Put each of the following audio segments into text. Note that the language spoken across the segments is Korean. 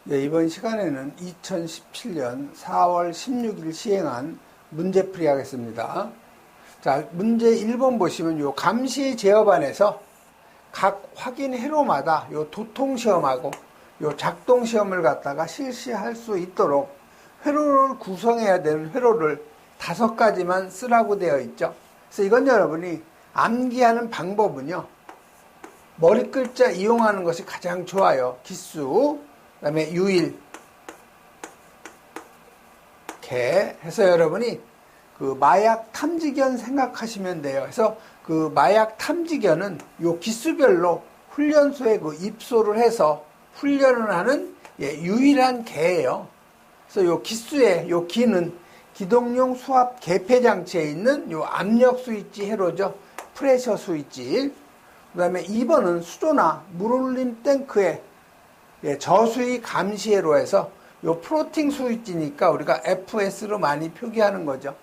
네, 이번 시간에는 2017년 4월 16일 시행한 문제풀이 하겠습니다. 자, 문제 1번 보시면 요 감시 제어반에서 각 확인 회로마다 요 도통시험하고 요 작동시험을 갖다가 실시할 수 있도록 회로를 구성해야 되는 회로를 5가지만 쓰라고 되어 있죠. 그래서 이건 여러분이 암기하는 방법은요, 머리 글자 이용하는 것이 가장 좋아요. 기수, 그 다음에 유일, 개 해서 여러분이 그 마약 탐지견 생각하시면 돼요. 그래서 그 마약 탐지견은 요 기수별로 훈련소에 그 입소를 해서 훈련을 하는 유일한 개예요. 그래서 요 기수의 요 기는 기동용 수압 개폐 장치에 있는 요 압력 스위치 회로죠. 프레셔 스위치. 그 다음에 2번은 수조나 물올림 탱크의 저수위 감시 회로에서 요 플로팅 스위치니까 우리가 FS로 많이 표기하는 거죠.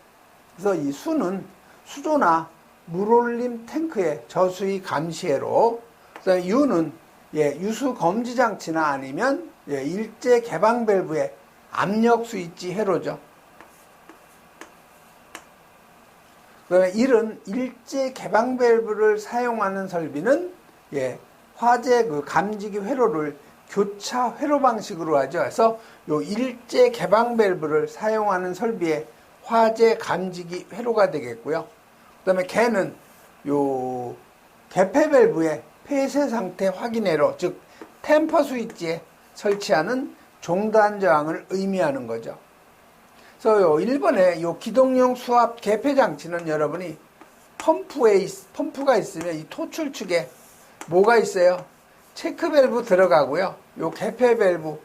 그래서 이 수는 수조나 물올림 탱크의 저수위 감시 회로. 그다음에 U는 유수 검지 장치나 아니면 일제 개방 밸브의 압력 스위치 회로죠. 그다음에 1은 일제 개방 밸브를 사용하는 설비는 화재 그 감지기 회로를 교차 회로 방식으로 하죠. 그래서 요 일제 개방 밸브를 사용하는 설비의 화재 감지기 회로가 되겠고요. 그다음에 개는 요 개폐 밸브의 폐쇄 상태 확인 회로, 즉 템퍼 스위치에 설치하는 종단 저항을 의미하는 거죠. 그래서 요 1번에 요 기동용 수압 개폐 장치는 여러분이 펌프가 있으면 이 토출축에 뭐가 있어요? 체크 밸브 들어가고요. 요 개폐 밸브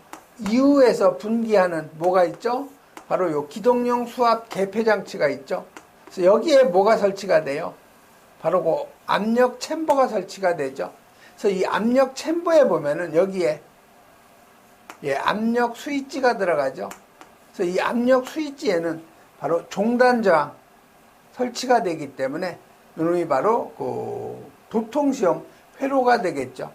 이후에서 분기하는 뭐가 있죠? 바로 요 기동용 수압 개폐 장치가 있죠. 그래서 여기에 뭐가 설치가 돼요? 바로 그 압력 챔버가 설치가 되죠. 그래서 이 압력 챔버에 보면은 여기에 압력 스위치가 들어가죠. 그래서 이 압력 스위치에는 바로 종단 저항 설치가 되기 때문에 이놈이 바로 그 도통시험 회로가 되겠죠.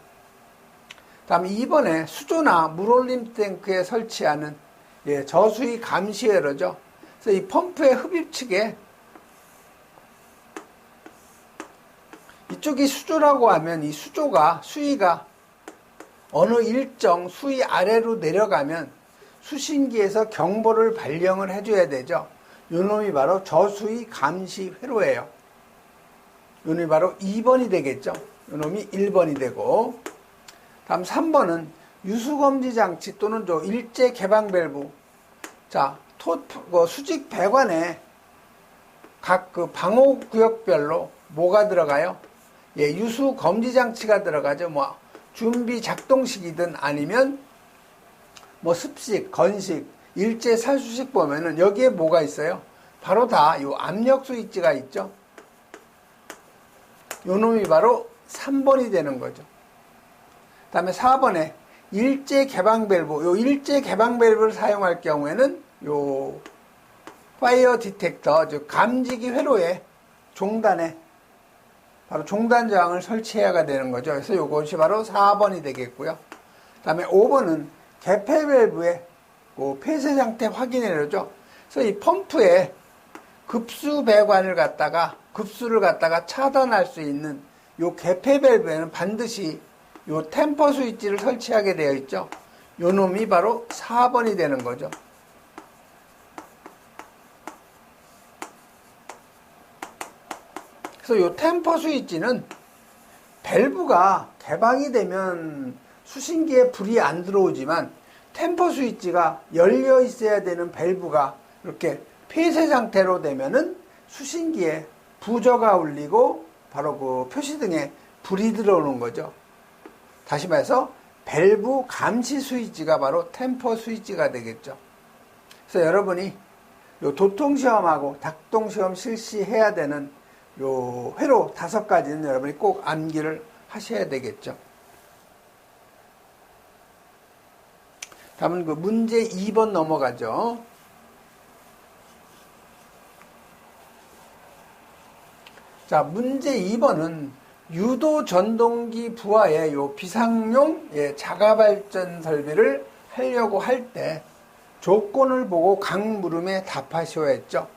다음 2번에 수조나 물올림 탱크에 설치하는 저수위 감시 회로죠. 그래서 이 펌프의 흡입 측에 이쪽이 수조라고 하면 이 수위가 어느 일정 수위 아래로 내려가면 수신기에서 경보를 발령을 해줘야 되죠. 요놈이 바로 저수위 감시 회로예요. 요놈이 바로 2번이 되겠죠. 요놈이 1번이 되고, 다음 3번은 유수검지 장치 또는 일제 개방 밸브. 자, 수직 배관에 각 그 방호 구역별로 뭐가 들어가요? 유수 검지 장치가 들어가죠. 뭐 준비 작동식이든 아니면 뭐 습식, 건식, 일제 살수식 보면은 여기에 뭐가 있어요? 바로 다 요 압력 스위치가 있죠. 요 놈이 바로 3번이 되는 거죠. 다음에 4번에 일제 개방 밸브. 요 일제 개방 밸브를 사용할 경우에는 요 파이어 디텍터, 즉 감지기 회로의 종단에 바로 종단 저항을 설치해야 되는 거죠. 그래서 요것이 바로 4번이 되겠고요. 다음에 5번은 개폐 밸브의 폐쇄 상태 확인 회로죠. 그래서 이 펌프에 급수 배관을 급수를 갖다가 차단할 수 있는 요 개폐 밸브에는 반드시 요 템퍼 스위치를 설치하게 되어 있죠. 요 놈이 바로 4번이 되는 거죠. 그래서 요 템퍼 스위치는 밸브가 개방이 되면 수신기에 불이 안 들어오지만 템퍼 스위치가 열려 있어야 되는 밸브가 이렇게 폐쇄 상태로 되면은 수신기에 부저가 울리고 바로 그 표시등에 불이 들어오는 거죠. 다시 말해서 밸브 감시 스위치가 바로 템퍼 스위치가 되겠죠. 그래서 여러분이 요 도통시험하고 작동시험 실시해야 되는 요 회로 5가지는 여러분이 꼭 암기를 하셔야 되겠죠. 다음은 그 문제 2번 넘어가죠. 자, 문제 2번은 유도 전동기 부하의 요 비상용 자가발전 설비를 하려고 할 때 조건을 보고 각 물음에 답하셔야 했죠.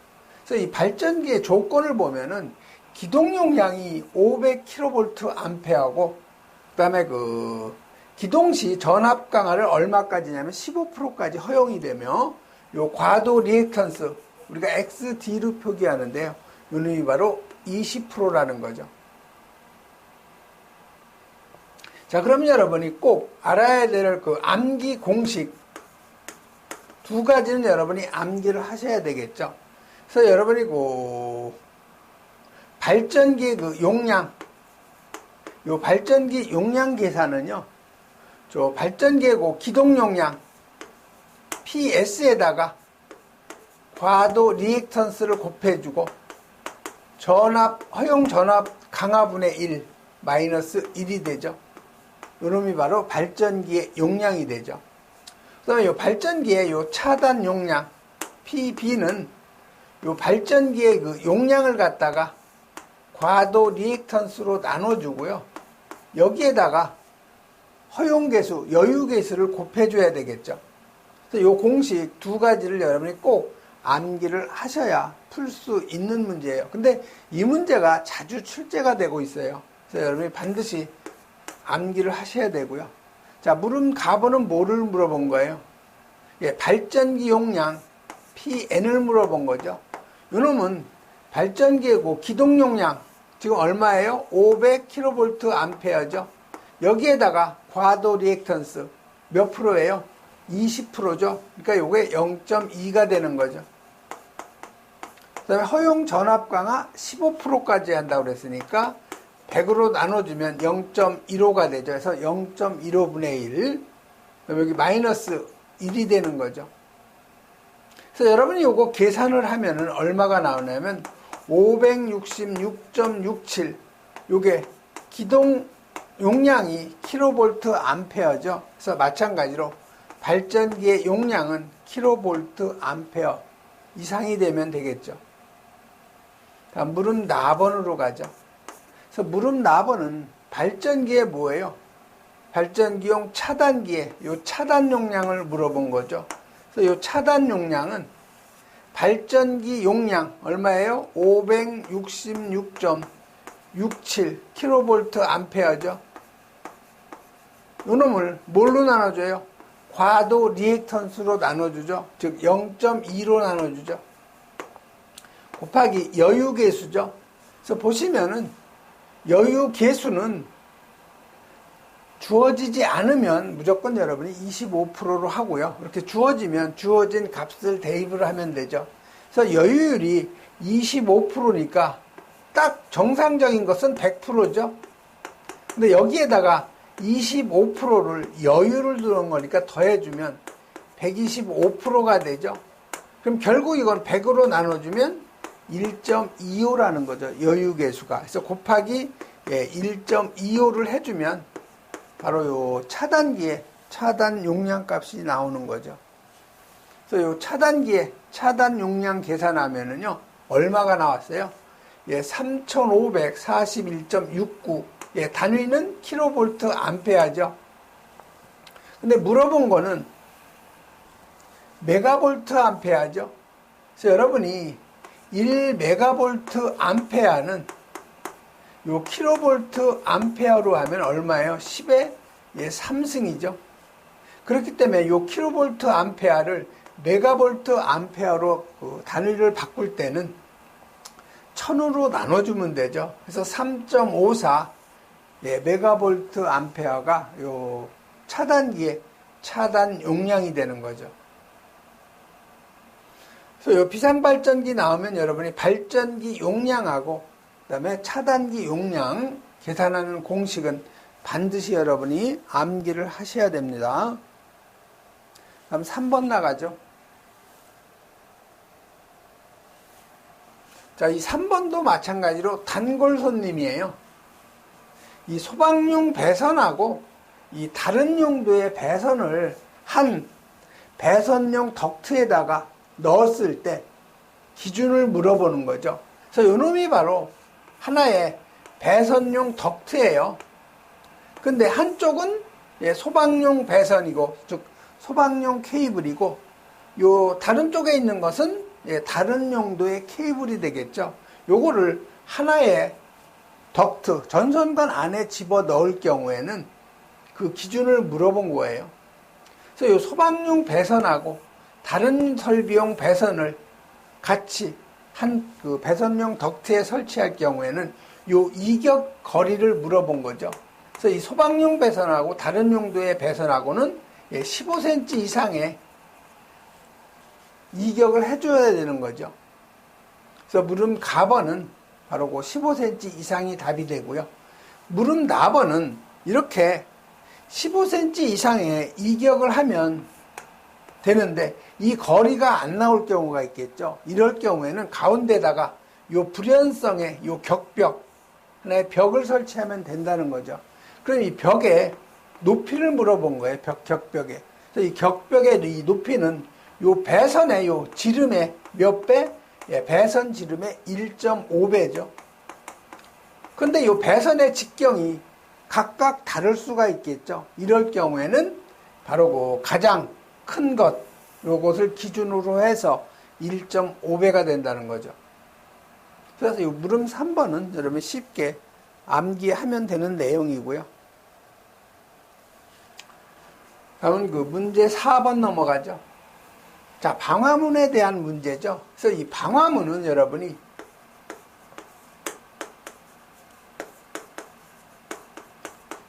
그래서 이 발전기의 조건을 보면은 기동 용량이 500kVA하고 그다음에 그 기동 시 전압 강하를 얼마까지냐면 15%까지 허용이 되며 요 과도 리액턴스 우리가 XD로 표기하는데요. 요 놈이 바로 20%라는 거죠. 자, 그러면 여러분이 꼭 알아야 될 그 암기 공식 두 가지는 여러분이 암기를 하셔야 되겠죠. 그래서 여러분이 그 발전기 그 용량, 요 발전기 용량 계산은요, 저 발전기의 그 기동 용량 PS에다가 과도 리액턴스를 곱해주고 전압, 허용 전압 강하분의 1 마이너스 1이 되죠. 요놈이 바로 발전기의 용량이 되죠. 그 다음에 요 발전기의 요 차단 용량 PB는 요 발전기의 그 용량을 갖다가 과도 리액턴스로 나눠주고요. 여기에다가 허용계수, 여유계수를 곱해줘야 되겠죠. 그래서 요 공식 두 가지를 여러분이 꼭 암기를 하셔야 풀 수 있는 문제예요. 근데 이 문제가 자주 출제가 되고 있어요. 그래서 여러분이 반드시 암기를 하셔야 되고요. 자, 물음 가번은 뭐를 물어본 거예요? 예, 발전기 용량 PN을 물어본 거죠. 요놈은 발전기의 기동 용량 지금 얼마예요? 500kVA죠. 여기에다가 과도 리액턴스 몇 프로예요? 20%죠. 그러니까 요게 0.2가 되는 거죠. 그 다음에 허용 전압 강하 15%까지 한다고 그랬으니까 100으로 나눠주면 0.15가 되죠. 그래서 0.15분의 1. 그럼 여기 마이너스 1이 되는 거죠. 그래서 여러분이 요거 계산을 하면은 얼마가 나오냐면 566.67. 요게 기동 용량이 킬로볼트 암페어죠. 그래서 마찬가지로 발전기의 용량은 킬로볼트 암페어 이상이 되면 되겠죠. 다음 물음 나번으로 가죠. 그래서 물음 나번은 발전기의 뭐예요? 발전기용 차단기의 요 차단 용량을 물어본 거죠. 그래서 요 차단 용량은 발전기 용량 얼마예요? 566.67 킬로볼트 암페어죠. 요 놈을 뭘로 나눠줘요? 과도 리액턴스로 나눠주죠. 즉 0.2로 나눠주죠. 곱하기 여유계수죠. 그래서 보시면은 여유계수는 주어지지 않으면 무조건 여러분이 25%로 하고요. 이렇게 주어지면 주어진 값을 대입을 하면 되죠. 그래서 여유율이 25%니까 딱 정상적인 것은 100%죠. 근데 여기에다가 25%를 여유를 두는 거니까 더해주면 125%가 되죠. 그럼 결국 이건 100으로 나눠주면 1.25라는 거죠. 여유계수가. 그래서 곱하기 1.25를 해주면 바로 요 차단기의 차단 용량 값이 나오는 거죠. 그래서 요 차단기의 차단 용량 계산하면은요, 얼마가 나왔어요? 3541.69. 단위는 킬로볼트 암페어죠. 근데 물어본 거는 메가볼트 암페어죠. 그래서 여러분이 1메가볼트 암페어는 요 킬로볼트 암페어로 하면 얼마예요? 10의 3승이죠. 그렇기 때문에 요 킬로볼트 암페어를 메가볼트 암페어로 그 단위를 바꿀 때는 1000으로 나눠주면 되죠. 그래서 3.54 메가볼트 암페어가 요 차단기의 차단 용량이 되는 거죠. 그래서 요 비상발전기 나오면 여러분이 발전기 용량하고 그다음에 차단기 용량 계산하는 공식은 반드시 여러분이 암기를 하셔야 됩니다. 다음 3번 나가죠. 자, 이 3번도 마찬가지로 단골 손님이에요. 이 소방용 배선하고 이 다른 용도의 배선을 한 배선용 덕트에다가 넣었을 때 기준을 물어보는 거죠. 그래서 요놈이 바로 하나의 배선용 덕트예요. 근데 한쪽은 소방용 배선이고, 즉 소방용 케이블이고, 요 다른 쪽에 있는 것은 다른 용도의 케이블이 되겠죠. 요거를 하나의 덕트, 전선관 안에 집어 넣을 경우에는 그 기준을 물어본 거예요. 그래서 요 소방용 배선하고 다른 설비용 배선을 같이 한 그 배선용 덕트에 설치할 경우에는 요 이격 거리를 물어본 거죠. 그래서 이 소방용 배선하고 다른 용도의 배선하고는 15cm 이상의 이격을 해줘야 되는 거죠. 그래서 무름 가번은 바로 그 15cm 이상이 답이 되고요. 무름 나번은 이렇게 15cm 이상의 이격을 하면 되는데 이 거리가 안 나올 경우가 있겠죠. 이럴 경우에는 가운데다가 요 불연성의 요 격벽, 하나의 벽을 설치하면 된다는 거죠. 그럼 이 벽의 높이를 물어본 거예요. 격벽에. 그래서 이 격벽의 이 높이는 요 배선의 요 지름의 몇 배? 배선 지름의 1.5배죠. 근데 요 배선의 직경이 각각 다를 수가 있겠죠. 이럴 경우에는 바로 그 가장 큰 것, 요것을 기준으로 해서 1.5배가 된다는 거죠. 그래서 이 물음 3번은 여러분 쉽게 암기하면 되는 내용이고요. 다음은 그 문제 4번 넘어가죠. 자, 방화문에 대한 문제죠. 그래서 이 방화문은 여러분이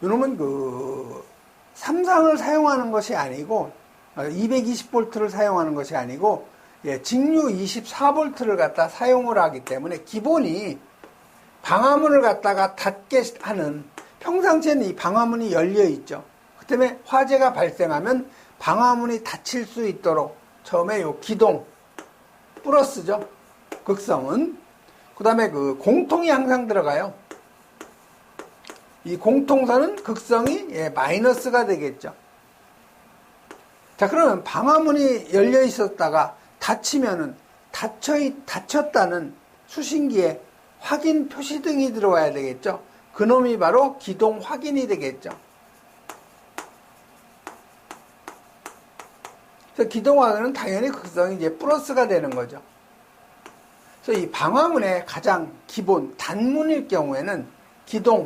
이놈은 그 삼상을 사용하는 것이 아니고 220V를 사용하는 것이 아니고 직류 24V를 갖다 사용을 하기 때문에 기본이 방화문을 갖다가 닫게 하는, 평상시에는 이 방화문이 열려 있죠. 그 때문에 화재가 발생하면 방화문이 닫힐 수 있도록 처음에 요 기동 플러스죠. 극성은. 그 다음에 그 공통이 항상 들어가요. 이 공통선은 극성이 마이너스가 되겠죠. 자, 그러면 방화문이 열려 있었다가 닫히면은 닫혔다는 수신기에 확인 표시등이 들어와야 되겠죠. 그놈이 바로 기동 확인이 되겠죠. 그래서 기동 확인은 당연히 극성이 이제 플러스가 되는 거죠. 그래서 이 방화문의 가장 기본 단문일 경우에는 기동,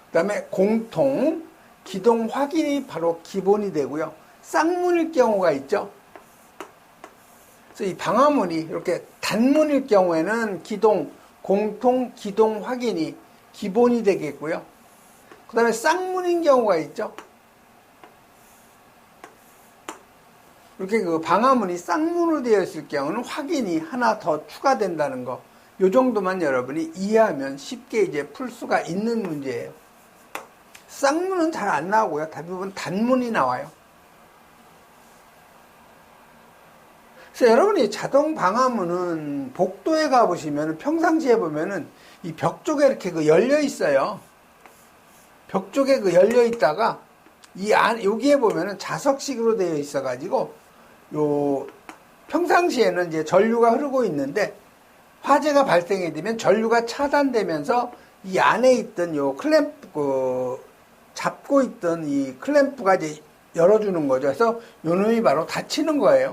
그 다음에 공통, 기동 확인이 바로 기본이 되고요. 쌍문일 경우가 있죠. 그래서 이 방화문이 이렇게 단문일 경우에는 기동, 공통, 기동 확인이 기본이 되겠고요. 그 다음에 쌍문인 경우가 있죠. 이렇게 그 방화문이 쌍문으로 되어 있을 경우는 확인이 하나 더 추가된다는 거. 요 정도만 여러분이 이해하면 쉽게 이제 풀 수가 있는 문제예요. 쌍문은 잘 안 나오고요. 대부분 단문이 나와요. 그래서 여러분이 자동 방화문은 복도에 가보시면 평상시에 보면은 이 벽 쪽에 이렇게 그 열려 있어요. 벽 쪽에 그 열려 있다가 여기에 보면은 자석식으로 되어 있어가지고 요 평상시에는 이제 전류가 흐르고 있는데 화재가 발생이 되면 전류가 차단되면서 이 안에 있던 요 클램프 잡고 있던 이 클램프가 이제 열어주는 거죠. 그래서 요 놈이 바로 닫히는 거예요.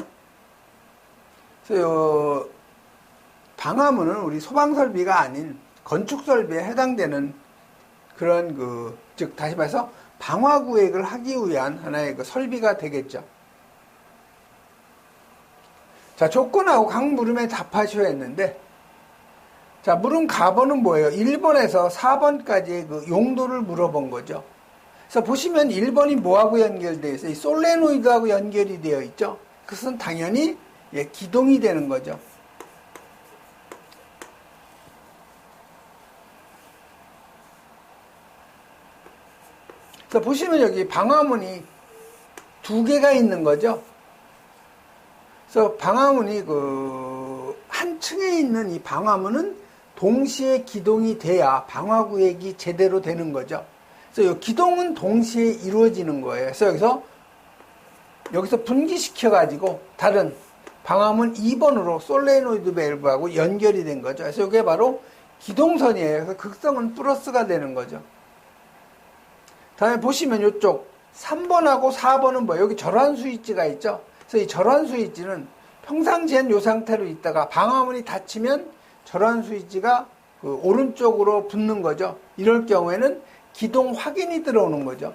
그래서 요 방화문은 우리 소방설비가 아닌 건축설비에 해당되는 그런 즉 다시 말해서 방화구획을 하기 위한 하나의 그 설비가 되겠죠. 자, 조건하고 각 물음에 답하셔야 했는데, 자, 물음 가번은 뭐예요? 1번에서 4번까지의 그 용도를 물어본 거죠. 그래서 보시면 1번이 뭐하고 연결되어 있어요? 이 솔레노이드하고 연결이 되어 있죠. 그것은 당연히 기동이 되는 거죠. 그래서 보시면 여기 방화문이 두 개가 있는 거죠. 그래서 방화문이 한 층에 있는 이 방화문은 동시에 기동이 돼야 방화구획이 제대로 되는 거죠. 그래서 이 기동은 동시에 이루어지는 거예요. 그래서 여기서 분기시켜가지고 다른 방화문 2번으로 솔레노이드 밸브하고 연결이 된 거죠. 그래서 이게 바로 기동선이에요. 그래서 극성은 플러스가 되는 거죠. 다음에 보시면 이쪽 3번하고 4번은 뭐 여기 절환 스위치가 있죠. 그래서 이 절환 스위치는 평상시엔 이 상태로 있다가 방화문이 닫히면 절환 스위치가 그 오른쪽으로 붙는 거죠. 이럴 경우에는 기동 확인이 들어오는 거죠.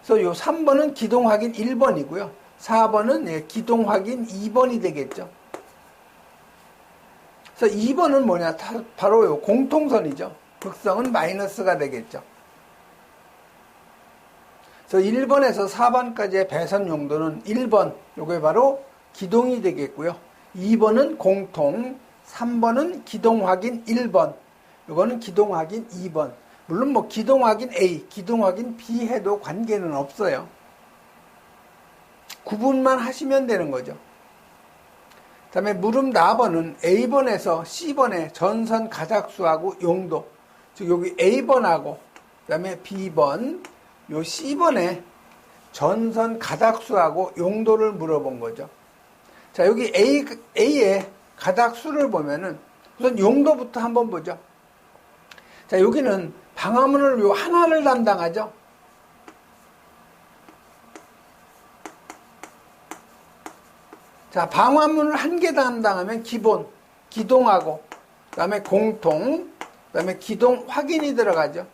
그래서 요 3번은 기동 확인 1번이고요. 4번은 기동 확인 2번이 되겠죠. 그래서 2번은 뭐냐? 바로 요 공통선이죠. 극성은 마이너스가 되겠죠. 그래서 1번에서 4번까지의 배선 용도는 1번, 요게 바로 기동이 되겠고요. 2번은 공통, 3번은 기동 확인 1번, 요거는 기동 확인 2번. 물론 뭐 기동 확인 A, 기동 확인 B 해도 관계는 없어요. 구분만 하시면 되는 거죠. 그 다음에 물음 4번은 A번에서 C번의 전선 가닥수하고 용도, 즉 여기 A번하고 그 다음에 B번, 요 C번의 전선 가닥수하고 용도를 물어본 거죠. 자, 여기 A의 가닥수를 보면은 우선 용도부터 한번 보죠. 자, 여기는 방화문을 요 하나를 담당하죠. 자, 방화문을 한 개 담당하면 기본, 기동하고, 그 다음에 공통, 그 다음에 기동 확인이 들어가죠.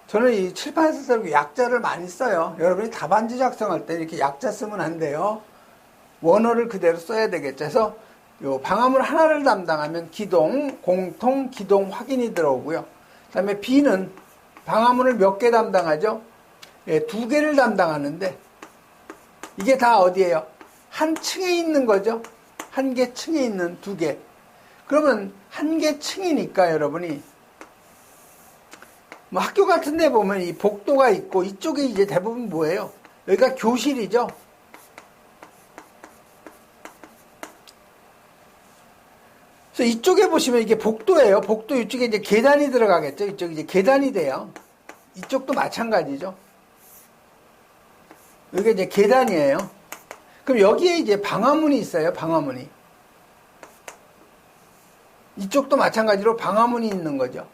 저는 이 칠판에서 약자를 많이 써요. 여러분이 답안지 작성할 때 이렇게 약자 쓰면 안 돼요. 원어를 그대로 써야 되겠죠. 그래서 요 방화문 하나를 담당하면 기동, 공통, 기동 확인이 들어오고요. 그 다음에 B는 방화문을 몇 개 담당하죠? 예, 2개를 담당하는데 이게 다 어디예요? 한 층에 있는 거죠. 한 개 층에 있는 2개. 그러면 한 개 층이니까 여러분이 뭐 학교 같은 데 보면 이 복도가 있고 이쪽에 이제 대부분 뭐예요? 여기가 교실이죠. 그래서 이쪽에 보시면 이게 복도예요. 복도 이쪽에 이제 계단이 들어가겠죠. 이쪽에 이제 계단이 돼요. 이쪽도 마찬가지죠. 여기가 이제 계단이에요. 그럼 여기에 이제 방화문이 있어요. 방화문이. 이쪽도 마찬가지로 방화문이 있는 거죠.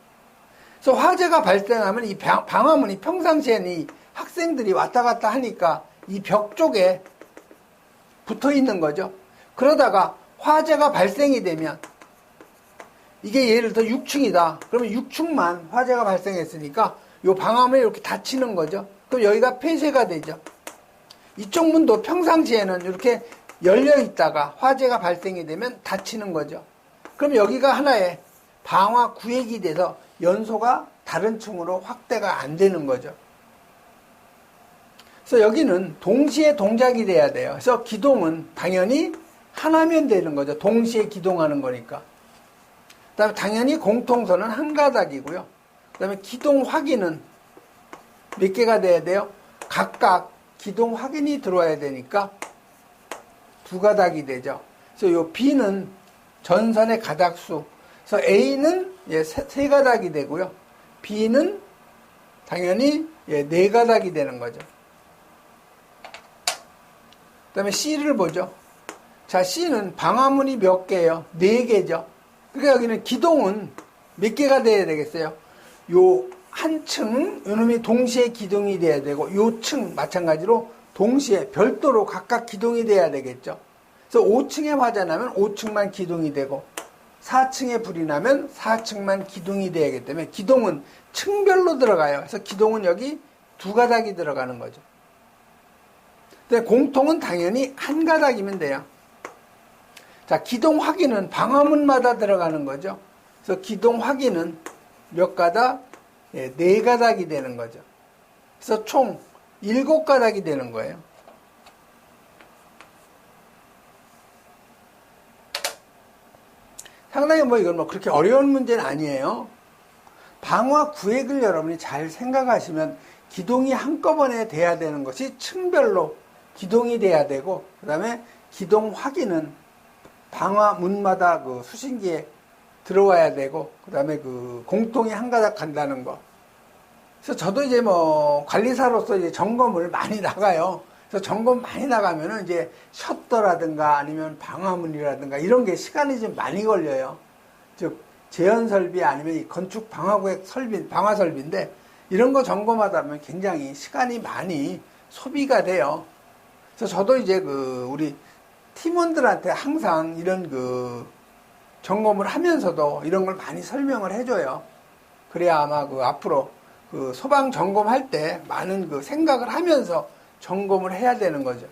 그래서 화재가 발생하면 이 방화문이 평상시에는 이 학생들이 왔다 갔다 하니까 이 벽 쪽에 붙어 있는 거죠. 그러다가 화재가 발생이 되면 이게 예를 들어 6층이다. 그러면 6층만 화재가 발생했으니까 이 방화문에 이렇게 닫히는 거죠. 그럼 여기가 폐쇄가 되죠. 이쪽 문도 평상시에는 이렇게 열려 있다가 화재가 발생이 되면 닫히는 거죠. 그럼 여기가 하나의 방화 구획이 돼서 연소가 다른 층으로 확대가 안 되는 거죠. 그래서 여기는 동시에 동작이 돼야 돼요. 그래서 기동은 당연히 하나면 되는 거죠. 동시에 기동하는 거니까. 그 다음에 당연히 공통선은 한 가닥이고요. 그 다음에 기동 확인은 몇 개가 돼야 돼요? 각각 기동 확인이 들어와야 되니까 2가닥이 되죠. 그래서 요 B는 전선의 가닥수. 그래서 A는 3가닥이 되고요. B는 당연히 4가닥이 되는 거죠. 그 다음에 C를 보죠. 자, C는 방화문이 몇 개예요? 4개죠. 그러니까 여기는 기동은 몇 개가 돼야 되겠어요? 요 한 층, 요놈이 동시에 기동이 돼야 되고, 요 층 마찬가지로 동시에 별도로 각각 기동이 돼야 되겠죠. 그래서 5층에 화재 나면 5층만 기동이 되고, 4층에 불이 나면 4층만 기동이 돼야 하기 때문에 기동은 층별로 들어가요. 그래서 기동은 여기 2가닥이 들어가는 거죠. 근데 공통은 당연히 한 가닥이면 돼요. 자, 기동 확인은 방화문마다 들어가는 거죠. 그래서 기동 확인은 몇 가닥? 4가닥이 되는 거죠. 그래서 총 7가닥이 되는 거예요. 상당히 이건 그렇게 어려운 문제는 아니에요. 방화 구획을 여러분이 잘 생각하시면 기동이 한꺼번에 돼야 되는 것이 층별로 기동이 돼야 되고, 그 다음에 기동 확인은 방화문마다 그 수신기에 들어와야 되고, 그 다음에 그 공통이 한 가닥 간다는 거. 그래서 저도 이제 관리사로서 이제 점검을 많이 나가요. 그래서 점검 많이 나가면은 이제 셔터라든가 아니면 방화문이라든가 이런 게 시간이 좀 많이 걸려요. 즉, 재현 설비 아니면 이 건축 방화구획 설비, 방화 설비인데, 이런 거 점검하다 보면 굉장히 시간이 많이 소비가 돼요. 그래서 저도 이제 우리 팀원들한테 항상 이런 점검을 하면서도 이런 걸 많이 설명을 해줘요. 그래야 아마 앞으로 소방 점검할 때 많은 생각을 하면서 점검을 해야 되는 거죠.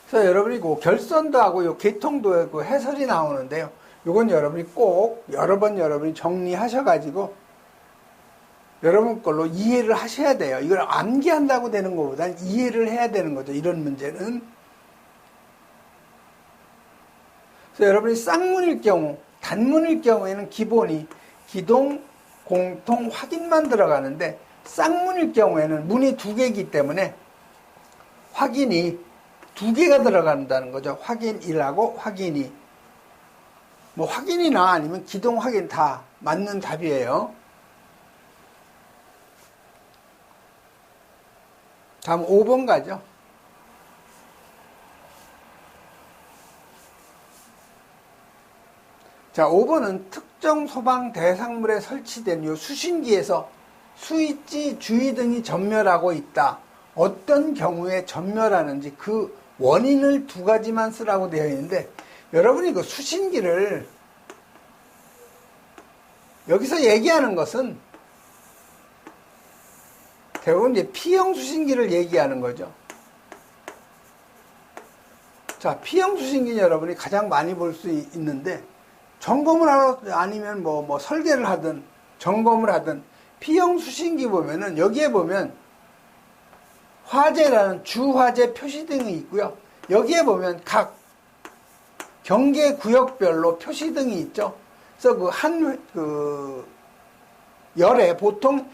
그래서 여러분이 결선도 하고 요 개통도 해설이 나오는데요. 요건 여러분이 꼭 여러 번 여러분이 정리하셔가지고 여러분 걸로 이해를 하셔야 돼요. 이걸 암기한다고 되는 것보다는 이해를 해야 되는 거죠. 이런 문제는. 그래서 여러분이 쌍문일 경우, 단문일 경우에는 기본이 기동, 공통, 확인만 들어가는데 쌍문일 경우에는 문이 두 개이기 때문에 확인이 두 개가 들어간다는 거죠. 확인 1하고 확인 2. 뭐 확인이나 아니면 기동 확인 다 맞는 답이에요. 다음 5번 가죠. 자, 5번은 특정 소방 대상물에 설치된 요 수신기에서 스위치, 주의 등이 전멸하고 있다. 어떤 경우에 전멸하는지 그 원인을 두 가지만 쓰라고 되어 있는데, 여러분이 수신기를 여기서 얘기하는 것은 대부분 이제 P형 수신기를 얘기하는 거죠. 자, P형 수신기는 여러분이 가장 많이 볼 수 있는데, 점검을 하러 아니면 뭐 설계를 하든 점검을 하든 P형 수신기 보면은 여기에 보면 화재라는 주화재 표시등이 있고요. 여기에 보면 각 경계 구역별로 표시등이 있죠. 그래서 열에 보통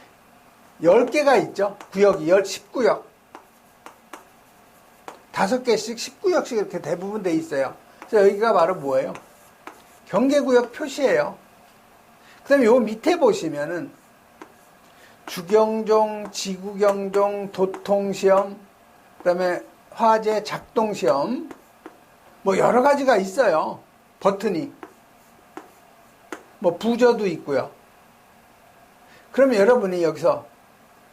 10개가 있죠. 구역이 10구역. 5개씩 10구역씩 이렇게 대부분 돼 있어요. 그래서 여기가 바로 뭐예요? 경계구역 표시예요. 그 다음에 요 밑에 보시면은 주경종, 지구경종, 도통시험, 그 다음에 화재 작동시험, 뭐 여러 가지가 있어요. 버튼이. 뭐 부저도 있고요. 그러면 여러분이 여기서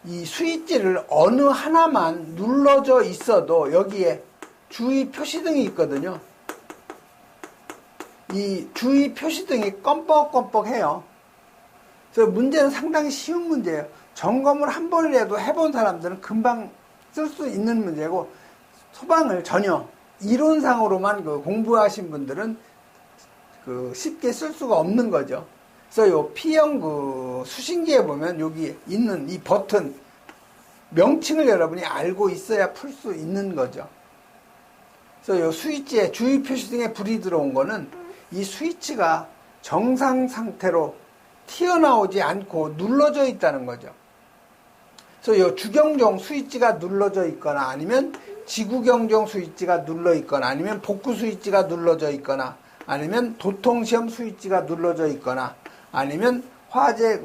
이 스위치를 어느 하나만 눌러져 있어도 여기에 주의 표시등이 있거든요. 이 주의 표시등이 껌뻑껌뻑해요. 그래서 문제는 상당히 쉬운 문제예요. 점검을 한 번이라도 해본 사람들은 금방 쓸 수 있는 문제고, 소방을 전혀 이론상으로만 공부하신 분들은 쉽게 쓸 수가 없는 거죠. 그래서 요 P형 수신기에 보면 여기 있는 이 버튼 명칭을 여러분이 알고 있어야 풀 수 있는 거죠. 그래서 요 스위치에 주의 표시등에 불이 들어온 거는 이 스위치가 정상 상태로 튀어나오지 않고 눌러져 있다는 거죠. 그래서 이 주경종 스위치가 눌러져 있거나 아니면 지구경종 스위치가 눌러 있거나 아니면 복구 스위치가 눌러져 있거나 아니면 도통시험 스위치가 눌러져 있거나 아니면 화재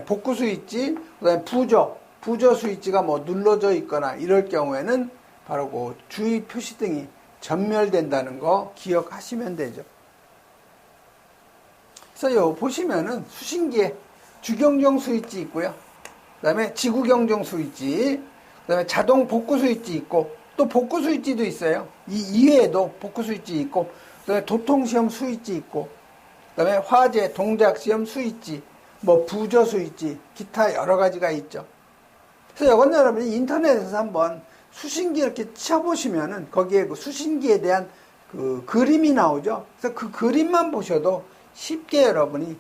복구 스위치, 그다음에 부저 스위치가 뭐 눌러져 있거나 이럴 경우에는 바로 주의 표시등이 전멸된다는 거 기억하시면 되죠. 그래서 요 보시면은 수신기에 주경종 스위치 있고요. 그 다음에 지구경종 스위치, 그 다음에 자동 복구 스위치 있고, 또 복구 스위치도 있어요. 이 이외에도 복구 스위치 있고, 그 다음에 도통시험 스위치 있고, 그 다음에 화재 동작시험 스위치, 뭐 부저 스위치, 기타 여러 가지가 있죠. 그래서 이건 여러분이 인터넷에서 한번 수신기 이렇게 쳐보시면은 거기에 수신기에 대한 그림이 나오죠. 그래서 그 그림만 보셔도 쉽게 여러분이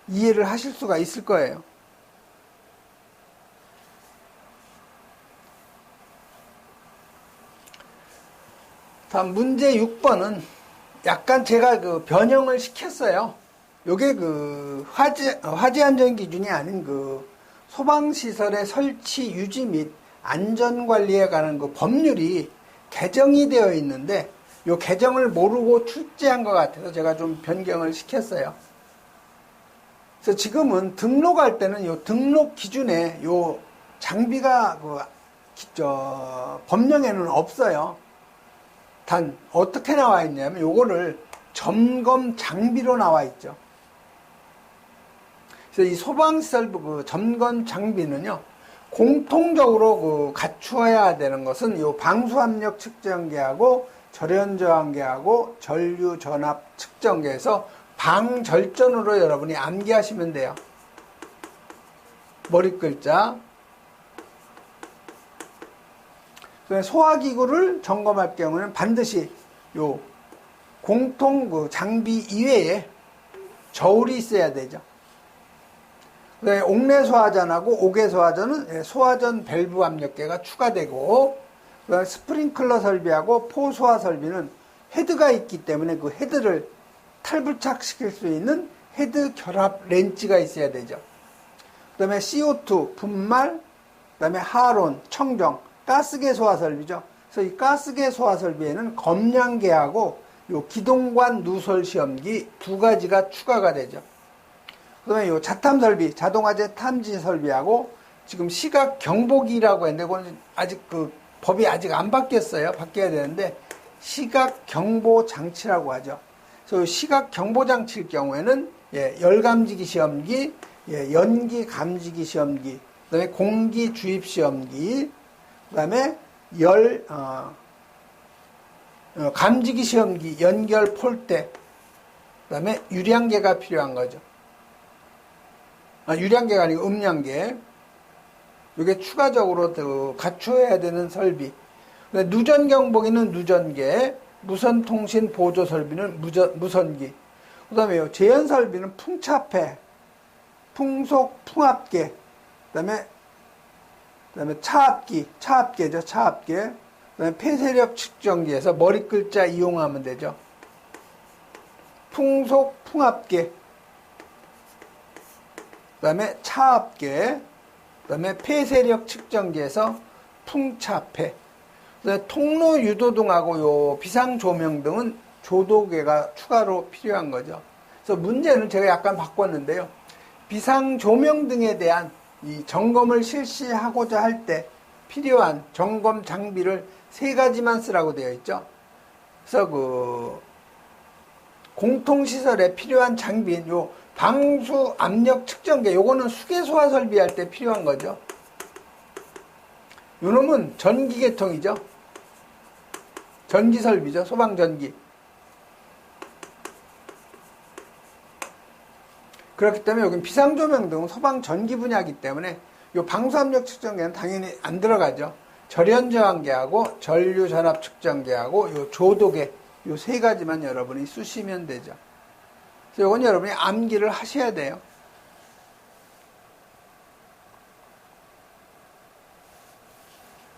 이해를 하실 수가 있을 거예요. 다음 문제 6번은 약간 제가 변형을 시켰어요. 요게 화재 안전 기준이 아닌 소방시설의 설치 유지 및 안전관리에 관한 법률이 개정이 되어 있는데, 요 개정을 모르고 출제한 것 같아서 제가 좀 변경을 시켰어요. 그래서 지금은 등록할 때는 요 등록 기준에 요 장비가 법령에는 없어요. 단 어떻게 나와 있냐면 요거를 점검 장비로 나와 있죠. 그래서 이 소방시설부 그 점검 장비는요, 공통적으로 그 갖추어야 되는 것은 요 방수압력 측정기하고 절연저항계하고 전류전압 측정기에서 방절전으로 여러분이 암기하시면 돼요. 머리 글자. 소화기구를 점검할 경우는 반드시 요 공통 그 장비 이외에 저울이 있어야 되죠. 옥내 소화전하고 옥외 소화전은 소화전 밸브 압력계가 추가되고, 스프링클러 설비하고 포소화 설비는 헤드가 있기 때문에 그 헤드를 탈부착시킬 수 있는 헤드 결합 렌치가 있어야 되죠. 그 다음에 CO2 분말, 그 다음에 하론, 청정, 가스계 소화 설비죠. 그래서 이 가스계 소화 설비에는 검량계하고 요 기동관 누설 시험기 두 가지가 추가가 되죠. 그 다음에 요 자탐 설비, 자동화재 탐지 설비하고 지금 시각 경보기라고 했는데, 그건 아직 그 법이 아직 안 바뀌었어요. 바뀌어야 되는데, 시각 경보 장치라고 하죠. 그래서 시각 경보 장치일 경우에는 열 감지기 시험기, 연기 감지기 시험기, 그다음에 공기 주입 시험기, 그다음에 감지기 시험기, 연결 폴대, 그다음에 유량계가 필요한 거죠. 유량계가 아니고 음량계. 이게 추가적으로 더 갖추어야 되는 설비. 누전 경보기는 누전계, 무선 통신 보조 설비는 무선기. 그다음에 제연 설비는 풍차폐, 풍속 풍압계, 그다음에 차압계죠, 차압계. 그다음에 폐쇄력 측정기에서 머리 글자 이용하면 되죠. 풍속 풍압계, 그다음에 차압계, 그다음에 폐쇄력 측정기에서 풍차폐. 통로 유도등하고 요 비상 조명 등은 조도계가 추가로 필요한 거죠. 그래서 문제는 제가 약간 바꿨는데요. 비상 조명 등에 대한 이 점검을 실시하고자 할 때 필요한 점검 장비를 3가지만 쓰라고 되어 있죠. 그래서 그 공통시설에 필요한 장비인 요 방수 압력 측정기, 요거는 수계소화 설비할 때 필요한 거죠. 요놈은 전기계통이죠. 전기설비죠. 소방전기. 그렇기 때문에 여긴 비상조명 등은 소방전기 분야이기 때문에 요 방수압력 측정기는 당연히 안 들어가죠. 절연저항계하고 전류전압 측정기하고 요 조도계, 요 3가지만 여러분이 쓰시면 되죠. 그래서 요건 여러분이 암기를 하셔야 돼요.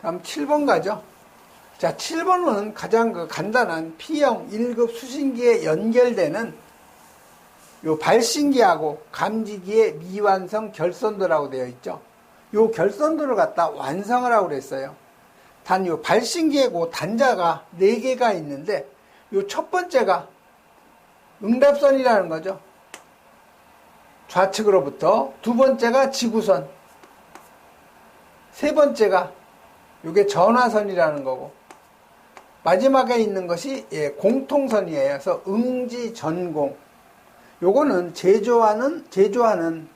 다음 7번 가죠. 자, 7번은 가장 그 간단한 P형 1급 수신기에 연결되는 요 발신기하고 감지기의 미완성 결선도라고 되어 있죠. 요 결선도를 갖다 완성을 하고 그랬어요. 단 요 발신기에 그 단자가 4개가 있는데, 요 첫 번째가 응답선이라는 거죠. 좌측으로부터. 두 번째가 지구선. 세 번째가 요게 전화선이라는 거고, 마지막에 있는 것이 공통선이에요. 그래서 응지전공. 요거는 제조하는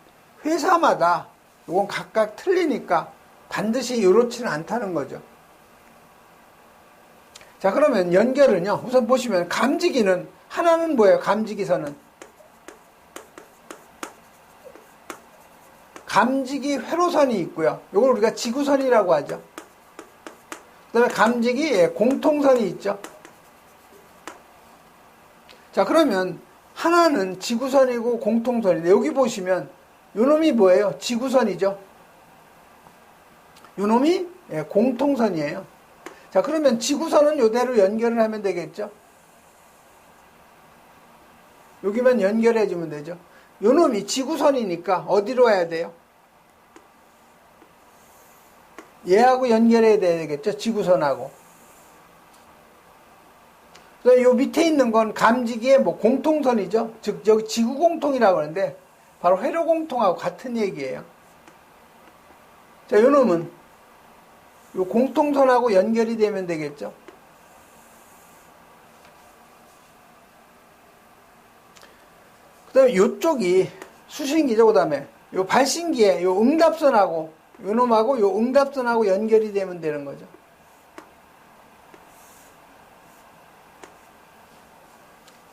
회사마다 요건 각각 틀리니까 반드시 이렇지는 않다는 거죠. 자, 그러면 연결은요. 우선 보시면 감지기는 하나는 뭐예요? 감지기선은 감지기 회로선이 있고요. 요걸 우리가 지구선이라고 하죠. 그 다음에 감지기 공통선이 있죠. 자, 그러면 하나는 지구선이고 공통선인데, 여기 보시면 요놈이 뭐예요? 지구선이죠. 요놈이 공통선이에요. 자, 그러면 지구선은 요대로 연결을 하면 되겠죠. 여기만 연결해 주면 되죠. 요놈이 지구선이니까 어디로 와야 돼요? 얘하고 연결해야 되겠죠. 지구선하고. 요 밑에 있는 건 감지기의 뭐 공통선이죠. 즉 여기 지구공통이라고 하는데 바로 회로공통하고 같은 얘기예요. 자, 요놈은 요 공통선하고 연결이 되면 되겠죠. 다음에 요쪽이 수신기죠. 그 다음에 요 발신기에 요 응답선하고 요 놈하고 요 응답선하고 연결이 되면 되는 거죠.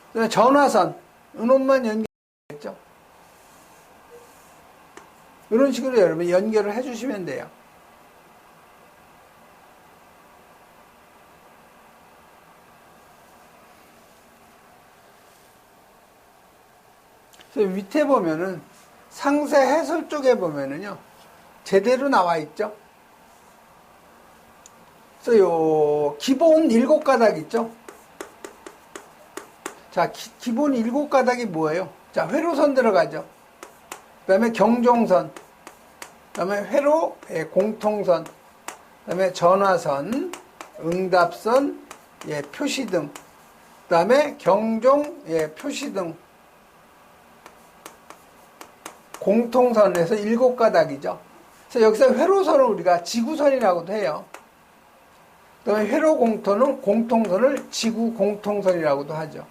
그다음에 전화선 요 놈만 연결되겠죠. 이런 식으로 여러분 연결을 해주시면 돼요. 그래서 밑에 보면은 상세 해설 쪽에 보면은요 제대로 나와 있죠. 그래서 요 기본 7가닥 있죠. 자, 기본 7가닥이 뭐예요? 자, 회로선 들어가죠. 그 다음에 경종선, 그 다음에 회로 공통선, 그 다음에 전화선, 응답선, 표시등, 그 다음에 경종, 표시등, 공통선에서 7가닥이죠. 그래서 여기서 회로선을 우리가 지구선이라고도 해요. 그 다음에 회로 공통선을 지구 공통선이라고도 하죠.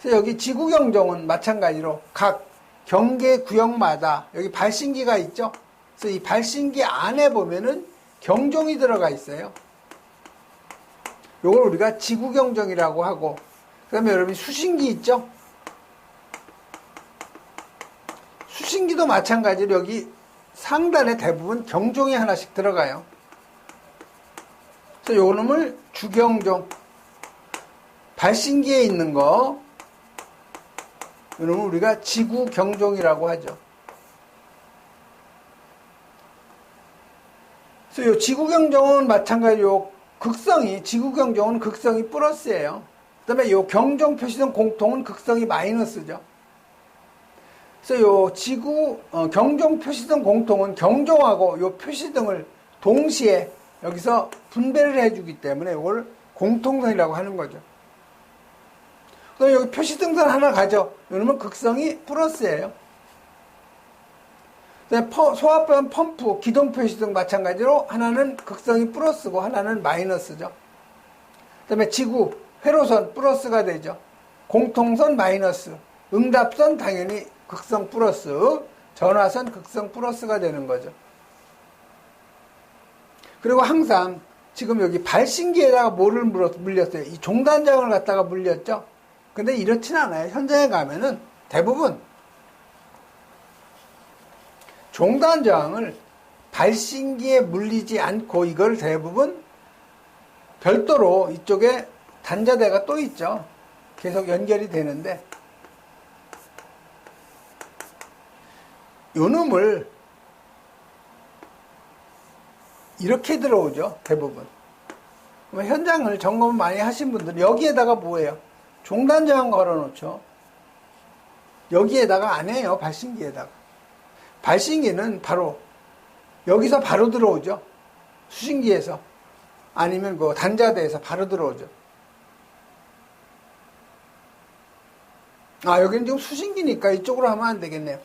그래서 여기 지구 경종은 마찬가지로 각 경계 구역마다 여기 발신기가 있죠. 그래서 이 발신기 안에 보면은 경종이 들어가 있어요. 이걸 우리가 지구 경종이라고 하고, 그 다음에 여러분 수신기 있죠. 수신기도 마찬가지로 여기 상단에 대부분 경종이 하나씩 들어가요. 그래서 요 놈을 주경종, 발신기에 있는 거, 요 놈을 우리가 지구 경종이라고 하죠. 그래서 요 지구 경종은 마찬가지로 지구 경종은 극성이 플러스예요. 그 다음에 요 경종 표시등 공통은 극성이 마이너스죠. 그래서 요 경종 표시등 공통은 경종하고 요 표시등을 동시에 여기서 분배를 해주기 때문에 이걸 공통선이라고 하는 거죠. 그다음에 여기 표시등선 하나 가죠. 이러면 극성이 플러스예요. 그다음에 소화반 펌프, 기동 표시등 마찬가지로 하나는 극성이 플러스고 하나는 마이너스죠. 그다음에 지구, 회로선 플러스가 되죠. 공통선 마이너스, 응답선 당연히 극성 플러스, 전화선 극성 플러스가 되는 거죠. 그리고 항상 지금 여기 발신기에다가 뭐를 물렸어요? 이 종단장을 갖다가 물렸죠? 근데 이렇진 않아요. 현장에 가면은 대부분 종단장을 발신기에 물리지 않고 이걸 대부분 별도로 이쪽에 단자대가 또 있죠. 계속 연결이 되는데 요 놈을 이렇게 들어오죠. 대부분. 현장을 점검 많이 하신 분들은 여기에다가 뭐예요? 종단저항 걸어놓죠. 여기에다가 안 해요. 발신기에다가. 발신기는 바로 여기서 바로 들어오죠. 수신기에서. 아니면 그 단자대에서 바로 들어오죠. 여기는 지금 수신기니까 이쪽으로 하면 안 되겠네요.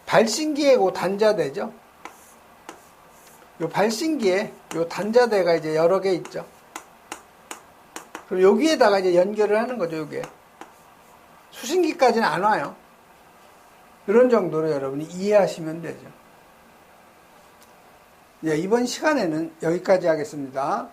발신기에 그 단자대죠. 요 발신기에 요 단자대가 이제 여러 개 있죠. 그럼 여기에다가 이제 연결을 하는 거죠, 요게. 수신기까지는 안 와요. 이런 정도로 여러분이 이해하시면 되죠. 이번 시간에는 여기까지 하겠습니다.